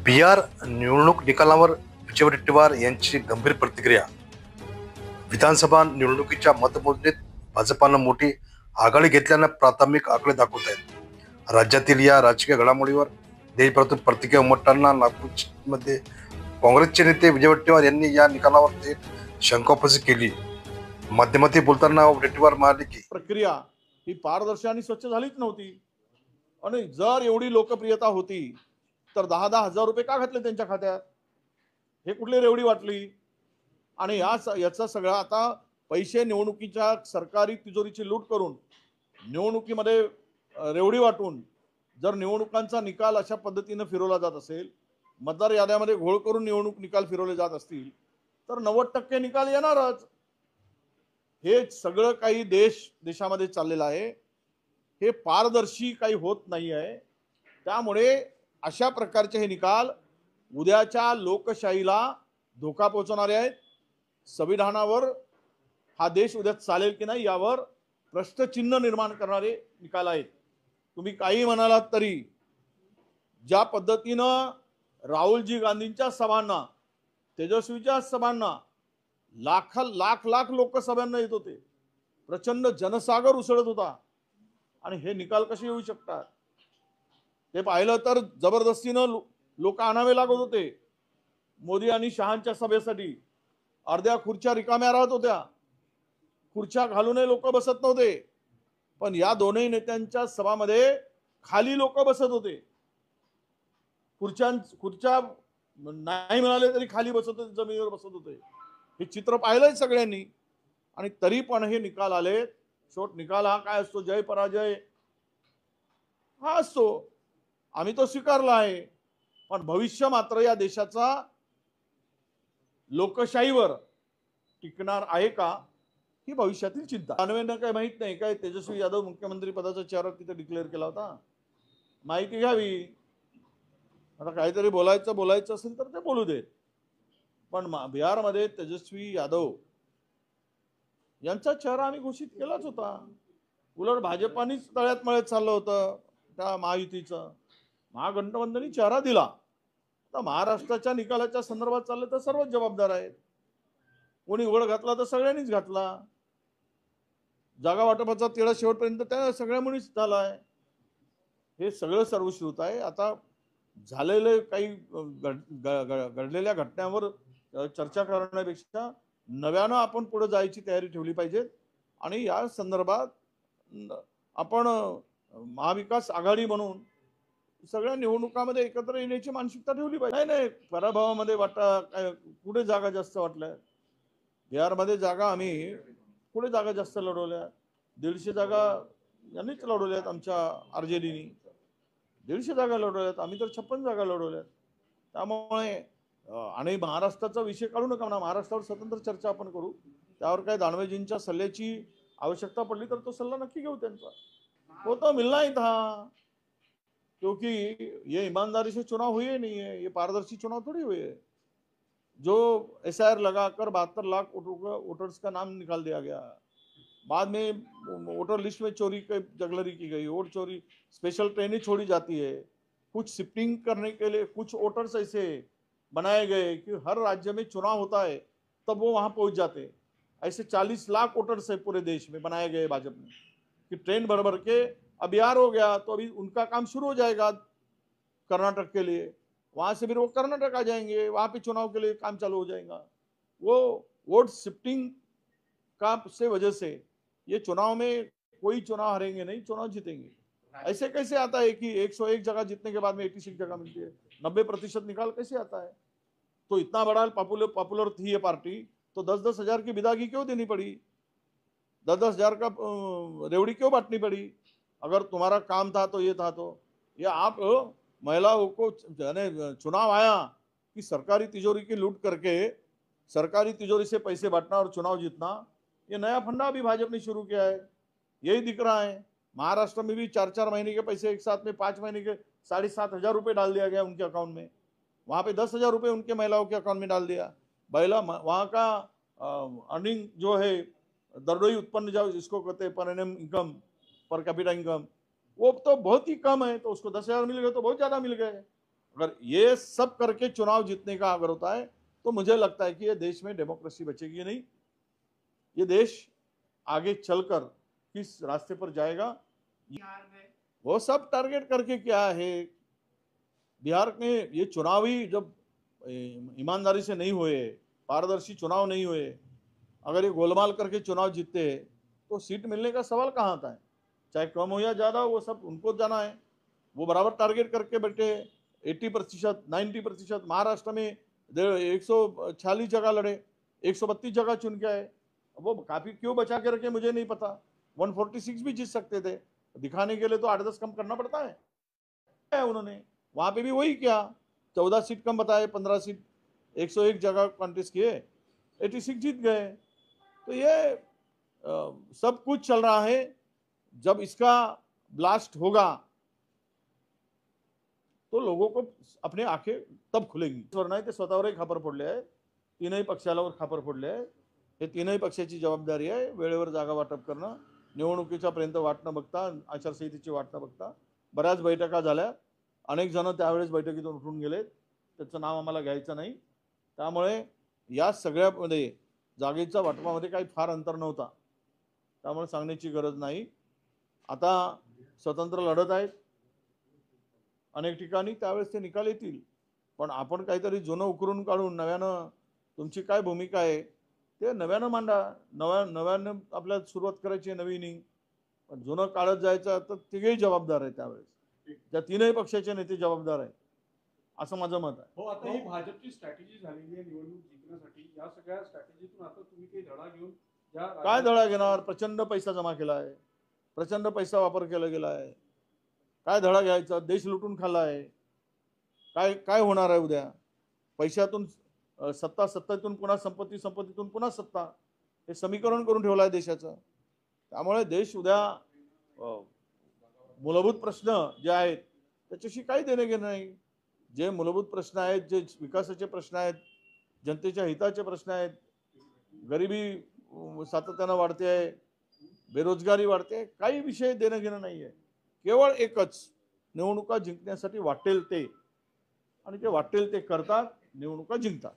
बिहार निवडणूक निकालावर विजय वडेट्टीवार यांची गंभीर प्रतिक्रिया. विधानसभा निवडणुकीच्या मतमोजणीत भाजपानं मोठी आघाडी घेतल्यानं प्राथमिक आकडे दाखवत आहेत. राज्यातील या राजकीय घडामोडीवर देशभरातून प्रतिक्रिया उमटताना नागपूरमध्ये काँग्रेसचे नेते विजय वडेट्टीवार यांनी या निकालावर थेट शंकास्पद केली. माध्यमांशी बोलताना वडेट्टीवार म्हणाले की प्रक्रिया ही पारदर्शी आणि स्वच्छ झालीच नव्हती. आणि जर एवढी लोकप्रियता होती तर 10-10 हजार रुपये का घातले त्यांच्या खात्यात? हे कुठली रेवडी वाटली? आणि याचा सगळा आता पैसे निवडणुकीच्या सरकारी तिजोरीची लूट करून निवडणुकीमध्ये रेवडी वाटून जर निवडणुकांचा निकाल अशा पद्धतीने फिरवला जात असेल, मतदार याद्यामध्ये घोळ करून निवडणूक निकाल फिरवले जात असतील तर 90% निकाल येणारच. हे सगळं काही देशामध्ये चाललेलं आहे. हे पारदर्शी काही होत नाही आहे. त्यामुळे अशा प्रकारचे हे निकाल उद्याच्या लोकशाहीला धोका पोहोचवणारे आहेत. संविधानावर हा देश उद्या चालेल की नाही यावर प्रश्नचिन्ह निर्माण करणारे निकाल आहेत. तुम्ही काही म्हणालात तरी ज्या पद्धतीनं राहुलजी गांधींच्या सभांना, तेजस्वीच्या सभांना लाख लोकसभांना येत होते, प्रचंड जनसागर उसळत होता, आणि हे निकाल कसे येऊ शकतात? ते पाहिलं तर जबरदस्तीनं लोक आणावे लागत होते. मोदी आणि शहांच्या सभेसाठी अर्ध्या खुर्च्या रिकाम्या राहत होत्या, खुर्च्या घालूनही लोक बसत नव्हते. पण या दोनही नेत्यांच्या सभामध्ये खाली लोक बसत होते. खुर्च्या नाही मिळाले तरी खाली बसत होते, जमिनीवर बसत होते. हे चित्र पाहिलंय सगळ्यांनी. आणि तरी पण हे निकाल आले. शेवट निकाल हा काय असतो? जय पराजय हा असतो. आम्ही तो स्वीकारला आहे. पण भविष्य मात्र या देशाचा लोकशाहीवर टिकणार आहे का, ही भविष्यातील चिंता. दानवेंना काही माहित नाही काय तेजस्वी यादव मुख्यमंत्री पदाचा चेहरा तिथे डिक्लेअर केला होता? माहिती घ्यावी. आता काहीतरी बोलायचं असेल तर ते बोलू देत. पण बिहारमध्ये तेजस्वी यादव यांचा चेहरा आम्ही घोषित केलाच होता. उलट भाजपानेच तळ्यात मळ्यात चाललं होतं त्या महायुतीचं. महागठबंधनी चेहरा दिला. आता महाराष्ट्राच्या निकालाच्या संदर्भात चाललं तर सर्वच जबाबदार आहेत. कोणी उघड घातला तर सगळ्यांनीच घातला. जागा वाटपाचा तिढा शेवटपर्यंत त्या सगळ्यामुळेच झालाय. हे सगळं सर्वश्रुत आहे. आता झालेले काही घडलेल्या घटनांवर चर्चा करण्यापेक्षा नव्यानं आपण पुढे जायची तयारी ठेवली पाहिजे. आणि या संदर्भात आपण महाविकास आघाडी म्हणून सगळ्या निवडणुकामध्ये एकत्र येण्याची मानसिकता ठेवली पाहिजे. नाही पराभवामध्ये वाटा कुठे जागा जास्त वाटल्या? बिहारमध्ये जागा आम्ही कुठे जागा जास्त लढवल्या? 150 जागा यांनीच लढवल्यात. आमच्या आरजेडीनी 150 जागा लढवल्यात. आम्ही तर 56 जागा लढवल्यात. त्यामुळे आणि महाराष्ट्राचा विषय काढू नका म्हणा. महाराष्ट्रावर स्वतंत्र चर्चा आपण करू. त्यावर काय दानवेजींच्या सल्ल्याची आवश्यकता पडली तर तो सल्ला नक्की घेऊ त्यांचा. वो तो मिलना ही था, क्योंकि ये ईमानदारी से चुनाव हुए नहीं है. ये पारदर्शी चुनाव थोड़ी हुए है. जो SIR लगाकर 72 लाख वोटर्स का नाम निकाल दिया गया. बाद में वोटर लिस्ट में चोरी जगलरी की गई, वोट चोरी, स्पेशल ट्रेनें छोड़ी जाती है. कुछ शिफ्टिंग करने के लिए कुछ वोटर्स ऐसे बनाए गए कि हर राज्य में चुनाव होता है तब वो वहां पहुंच जाते. ऐसे 40 लाख वोटर्स है पूरे देश में बनाए गए भाजपा ने कि ट्रेन भर भर के. अब बिहार हो गया तो अभी उनका काम शुरू हो जाएगा कर्नाटक के लिए. वहां से फिर वो कर्नाटक आ जाएंगे, वहां पे चुनाव के लिए काम चालू हो जाएगा. वो वोट शिफ्टिंग का से वजह से ये चुनाव में कोई चुनाव हारेंगे नहीं, चुनाव जीतेंगे. ऐसे कैसे आता है कि 101 जगह जीतने के बाद में 86 जगह मिलती है? 90% निकाल कैसे आता है? तो इतना बड़ा पॉपुलर थी ये पार्टी, तो 10-10 हजार की विदागी क्यों देनी पड़ी? 10-10 हजार का रेवड़ी क्यों बांटनी पड़ी? अगर तुम्हारा काम था तो ये था. तो ये आप महिलाओं को चुनाव आया कि सरकारी तिजोरी की लूट करके सरकारी तिजोरी से पैसे बांटना और चुनाव जीतना, ये नया फंडा अभी भाजपा ने शुरू किया है. यही दिख रहा है. महाराष्ट्र में भी 4-4 महीने के पैसे एक साथ में 5 महीने के 7,500 रुपये डाल दिया गया उनके अकाउंट में. वहां पे 10,000 रुपये उनके महिलाओं के अकाउंट में डाल दिया. वहां का अर्निंग जो है, दरडोई उत्पन्न जो जिसको कहते हैं per annum income, per capita income, वो तो बहुत ही कम है. तो उसको 10,000 मिल गए तो बहुत ज्यादा मिल गए. अगर ये सब करके चुनाव जीतने का अगर होता है तो मुझे लगता है कि ये देश में डेमोक्रेसी बचेगी नहीं। ये देश आगे चलकर किस रास्ते पर जाएगा, वो सब टारगेट करके क्या है। बिहार में ये चुनावी जब ईमानदारी से नहीं हुए, पारदर्शी चुनाव नहीं हुए, अगर ये गोलमाल करके चुनाव जीतते तो सीट मिलने का सवाल कहाँ आता है। चाहे कम हो या ज्यादा, वो सब उनको जाना है। वो बराबर टारगेट करके बैठे 80%, 90%। महाराष्ट्र में 146 जगह लड़े, 132 जगह चुन के आए। वो काफी क्यों बचा के रखे मुझे नहीं पता। 146 भी जीत सकते थे, दिखाने के लिए तो 8-10 कम करना पड़ता है। उन्होंने वहां पे भी वही किया, 14 सीट कम बताए, 15 सीट, 101 जगह कॉन्टेस्ट किए, 86 जीत गए। तो ये सब कुछ चल रहा है। जब इसका ब्लास्ट होगा तो लोगों को अपने आंखें तब खुलेंगी। नाही ते स्वतःवरही खापर फोडले आहे, तीनही पक्षाला खापर फोडले आहे। हे तीनही पक्षाची जबाबदारी आहे वेळेवर जागा वाटप करणं, निवडणुकीच्या पर्यंत वाट न बघता, आचारसंहितेची वाट न बघता। बऱ्याच बैठका झाल्या, अनेक जण त्यावेळेस बैठकीतून उठून गेले, त्याचं नाव आम्हाला घ्यायचं नाही। त्यामुळे या सगळ्यामध्ये जागेच्या वाटपामध्ये काही फार अंतर नव्हता, त्यामुळे सांगण्याची गरज नाही। आता स्वतंत्र लढत आहेत अनेक ठिकाणी, त्यावेळेस ते निकाल येतील। पण आपण काहीतरी जुनं उकरून काढून नव्यानं तुमची काय भूमिका आहे ते नव्यानं मांडा। नव्यानं आपल्याला सुरुवात करायची आहे, नवी इनिंग। पण जुनं काढत जायचं तर तिघेही जबाबदार आहे त्यावेळेस, त्या तीनही पक्षाचे नेते जबाबदार आहेत, असं माझं मत आहे। हो, आता ही भाजपची स्ट्रॅटेजी झालेली आहे निवडणूक जिंकण्यासाठी। या सगळ्या स्ट्रॅटेजीतून आता तुम्ही काही धडा घेऊन काय धडा घेणार? प्रचंड पैसा जमा केला आहे, प्रचंड पैसा वापर केला गेला आहे। काय धडा घ्यायचा? देश लुटून खाल्ला आहे। काय काय होणार आहे उद्या? पैशातून सत्ता, सत्तेतून पुन्हा संपत्ती, संपत्तीतून पुन्हा सत्ता, हे समीकरण करून ठेवलं आहे देशाचं। त्यामुळे देश उद्या मूलभूत प्रश्न जे आहेत त्याच्याशी काही देणं घेणं नाही। जे मूलभूत प्रश्न आहेत, जे विकासाचे प्रश्न आहेत, जनतेच्या हिताचे प्रश्न आहेत, गरिबी सातत्यानं वाढते आहे, बेरोजगारी वाढते, काही विषय देणं घेणं नाही आहे। केवळ एकच, निवडणुका जिंकण्यासाठी वाटेल ते, आणि ते वाटेल ते करतात, निवडणुका जिंकतात।